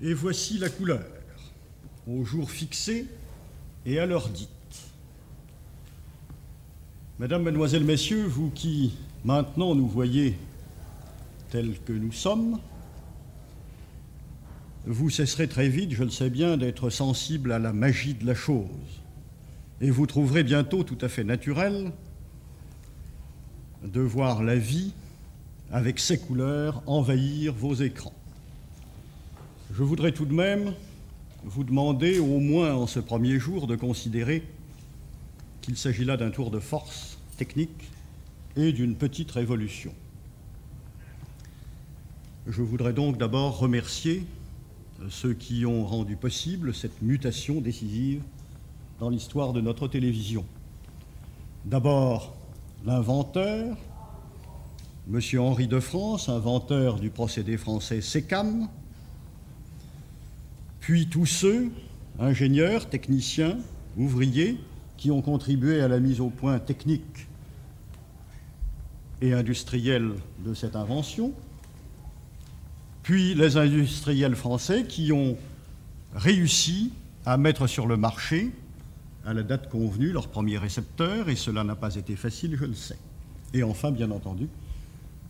Et voici la couleur, au jour fixé et à l'heure dite. Mesdames, Mesdemoiselles, Messieurs, vous qui maintenant nous voyez tels que nous sommes, vous cesserez très vite, je le sais bien, d'être sensible à la magie de la chose. Et vous trouverez bientôt tout à fait naturel de voir la vie, avec ses couleurs, envahir vos écrans. Je voudrais tout de même vous demander, au moins en ce premier jour, de considérer qu'il s'agit là d'un tour de force technique et d'une petite révolution. Je voudrais donc d'abord remercier ceux qui ont rendu possible cette mutation décisive dans l'histoire de notre télévision. D'abord, l'inventeur, M. Henri de France, inventeur du procédé français SECAM, puis tous ceux, ingénieurs, techniciens, ouvriers, qui ont contribué à la mise au point technique et industrielle de cette invention, puis les industriels français qui ont réussi à mettre sur le marché, à la date convenue, leur premier récepteur, et cela n'a pas été facile, je le sais. Et enfin, bien entendu,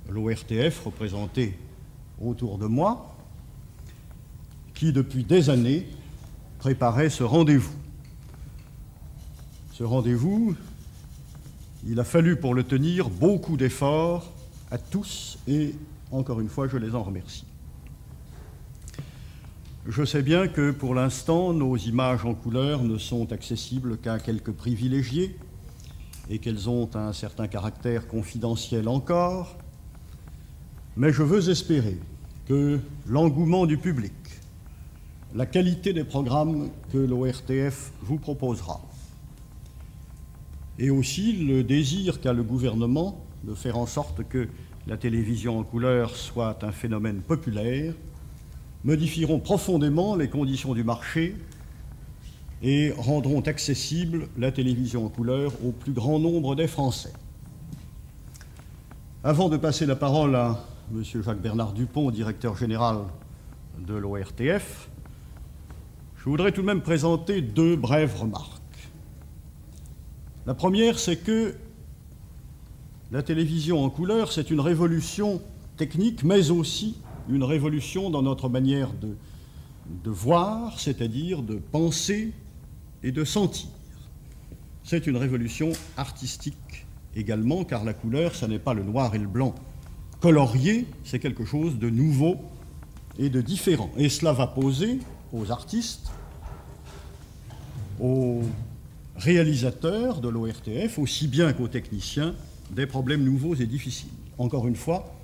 l'ORTF, représenté autour de moi, qui, depuis des années, préparait ce rendez-vous. Ce rendez-vous, il a fallu pour le tenir beaucoup d'efforts à tous, et encore une fois, je les en remercie. Je sais bien que, pour l'instant, nos images en couleur ne sont accessibles qu'à quelques privilégiés et qu'elles ont un certain caractère confidentiel encore, mais je veux espérer que l'engouement du public, la qualité des programmes que l'ORTF vous proposera, et aussi le désir qu'a le gouvernement de faire en sorte que la télévision en couleur soit un phénomène populaire, modifieront profondément les conditions du marché et rendront accessible la télévision en couleur au plus grand nombre des Français. Avant de passer la parole à M. Jacques-Bernard Dupont, directeur général de l'ORTF, je voudrais tout de même présenter deux brèves remarques. La première, c'est que la télévision en couleur, c'est une révolution technique, mais aussi une révolution dans notre manière de voir, c'est-à-dire de penser et de sentir. C'est une révolution artistique également, car la couleur, ce n'est pas le noir et le blanc colorié, c'est quelque chose de nouveau et de différent. Et cela va poser aux artistes, aux réalisateurs de l'ORTF, aussi bien qu'aux techniciens, des problèmes nouveaux et difficiles. Encore une fois,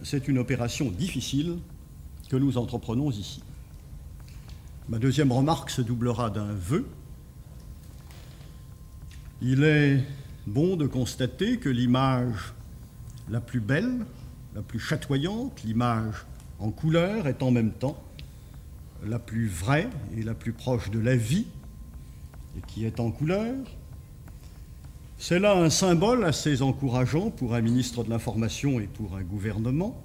c'est une opération difficile que nous entreprenons ici. Ma deuxième remarque se doublera d'un vœu. Il est bon de constater que l'image la plus belle, la plus chatoyante, l'image en couleur, est en même temps la plus vraie et la plus proche de la vie, et qui est en couleur. C'est là un symbole assez encourageant pour un ministre de l'Information et pour un gouvernement.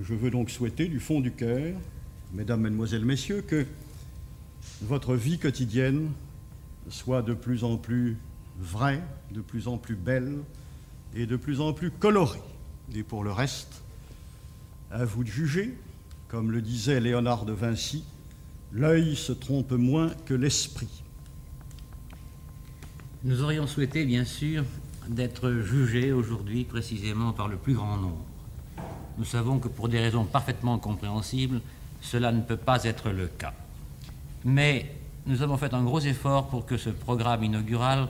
Je veux donc souhaiter du fond du cœur, mesdames, mesdemoiselles, messieurs, que votre vie quotidienne soit de plus en plus vraie, de plus en plus belle et de plus en plus colorée. Et pour le reste, à vous de juger, comme le disait Léonard de Vinci, l'œil se trompe moins que l'esprit. Nous aurions souhaité, bien sûr, d'être jugés aujourd'hui précisément par le plus grand nombre. Nous savons que pour des raisons parfaitement compréhensibles, cela ne peut pas être le cas. Mais nous avons fait un gros effort pour que ce programme inaugural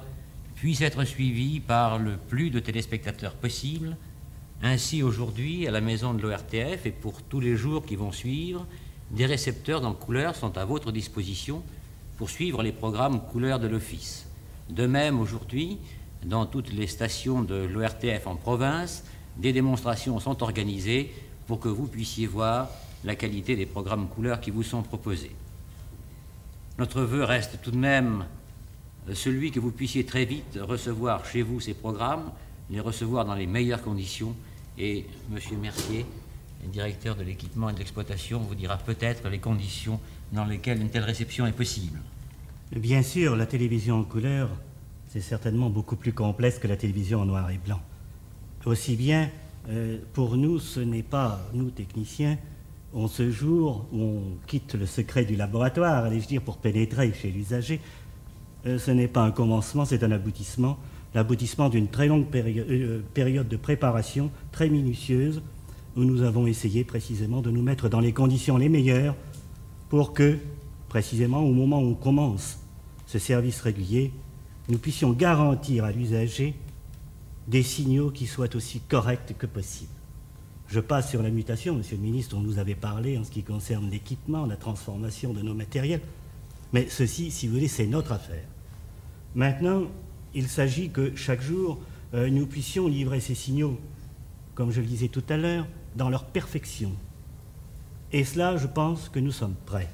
puisse être suivi par le plus de téléspectateurs possible. Ainsi, aujourd'hui, à la maison de l'ORTF et pour tous les jours qui vont suivre, des récepteurs en couleur sont à votre disposition pour suivre les programmes couleurs de l'Office. De même, aujourd'hui, dans toutes les stations de l'ORTF en province, des démonstrations sont organisées pour que vous puissiez voir la qualité des programmes couleurs qui vous sont proposés. Notre vœu reste tout de même celui que vous puissiez très vite recevoir chez vous ces programmes, les recevoir dans les meilleures conditions. Et, Monsieur Mercier, le directeur de l'équipement et de l'exploitation vous dira peut-être les conditions dans lesquelles une telle réception est possible. Bien sûr, la télévision en couleur, c'est certainement beaucoup plus complexe que la télévision en noir et blanc. Aussi bien, pour nous, ce n'est pas, nous techniciens, on ce jour où on quitte le secret du laboratoire, allais-je dire, pour pénétrer chez l'usager, ce n'est pas un commencement, c'est un aboutissement, l'aboutissement d'une très longue période de préparation, très minutieuse, où nous avons essayé précisément de nous mettre dans les conditions les meilleures pour que, précisément au moment où on commence ce service régulier, nous puissions garantir à l'usager des signaux qui soient aussi corrects que possible. Je passe sur la mutation, Monsieur le Ministre, dont vous avez parlé en ce qui concerne l'équipement, la transformation de nos matériels. Mais ceci, si vous voulez, c'est notre affaire. Maintenant, il s'agit que chaque jour, nous puissions livrer ces signaux, comme je le disais tout à l'heure, dans leur perfection. Et cela, je pense que nous sommes prêts.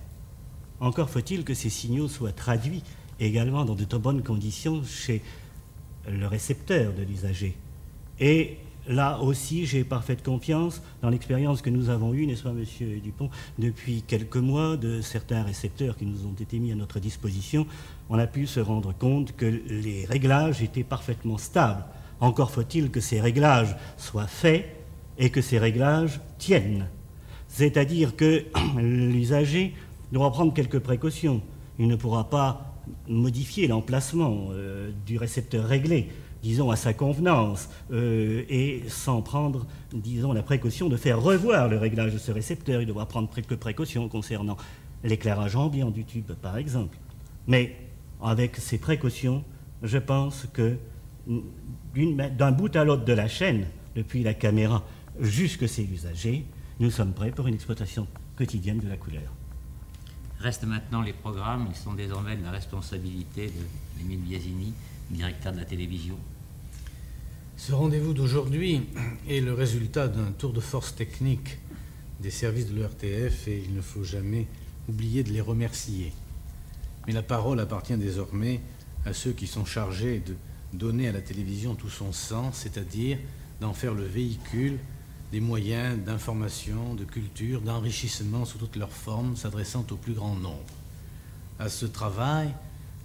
Encore faut-il que ces signaux soient traduits également dans de très bonnes conditions chez le récepteur de l'usager. Et là aussi, j'ai parfaite confiance dans l'expérience que nous avons eue, n'est-ce pas, Monsieur Dupont, depuis quelques mois, de certains récepteurs qui nous ont été mis à notre disposition. On a pu se rendre compte que les réglages étaient parfaitement stables. Encore faut-il que ces réglages soient faits et que ces réglages tiennent. C'est-à-dire que l'usager devra prendre quelques précautions. Il ne pourra pas modifier l'emplacement du récepteur réglé, disons, à sa convenance, et sans prendre, disons, la précaution de faire revoir le réglage de ce récepteur. Il devra prendre quelques précautions concernant l'éclairage ambiant du tube, par exemple. Mais avec ces précautions, je pense que d'un bout à l'autre de la chaîne, depuis la caméra jusque ses usagers, nous sommes prêts pour une exploitation quotidienne de la couleur. Restent maintenant les programmes. Ils sont désormais de la responsabilité de Émile Biasini, directeur de la télévision. Ce rendez-vous d'aujourd'hui est le résultat d'un tour de force technique des services de l'ERTF et il ne faut jamais oublier de les remercier. Mais la parole appartient désormais à ceux qui sont chargés de donner à la télévision tout son sens, c'est-à-dire d'en faire le véhicule des moyens d'information, de culture, d'enrichissement sous toutes leurs formes, s'adressant au plus grand nombre. À ce travail,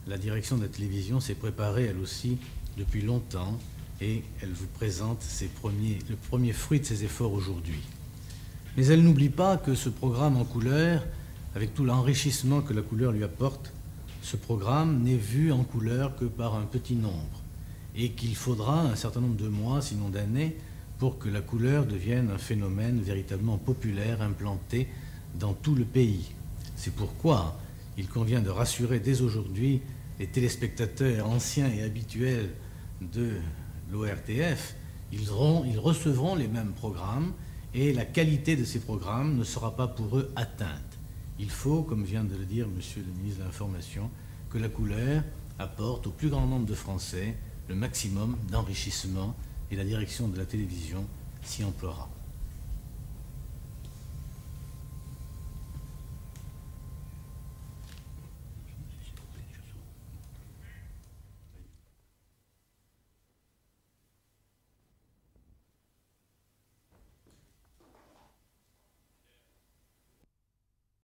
la direction de la télévision s'est préparée, elle aussi, depuis longtemps, et elle vous présente le premier fruit de ses efforts aujourd'hui. Mais elle n'oublie pas que ce programme en couleur, avec tout l'enrichissement que la couleur lui apporte, ce programme n'est vu en couleur que par un petit nombre, et qu'il faudra un certain nombre de mois, sinon d'années, pour que la couleur devienne un phénomène véritablement populaire, implanté dans tout le pays. C'est pourquoi il convient de rassurer dès aujourd'hui les téléspectateurs anciens et habituels de l'ORTF. Ils recevront les mêmes programmes et la qualité de ces programmes ne sera pas pour eux atteinte. Il faut, comme vient de le dire Monsieur le ministre de l'Information, que la couleur apporte au plus grand nombre de Français le maximum d'enrichissement et la direction de la télévision s'y emploiera.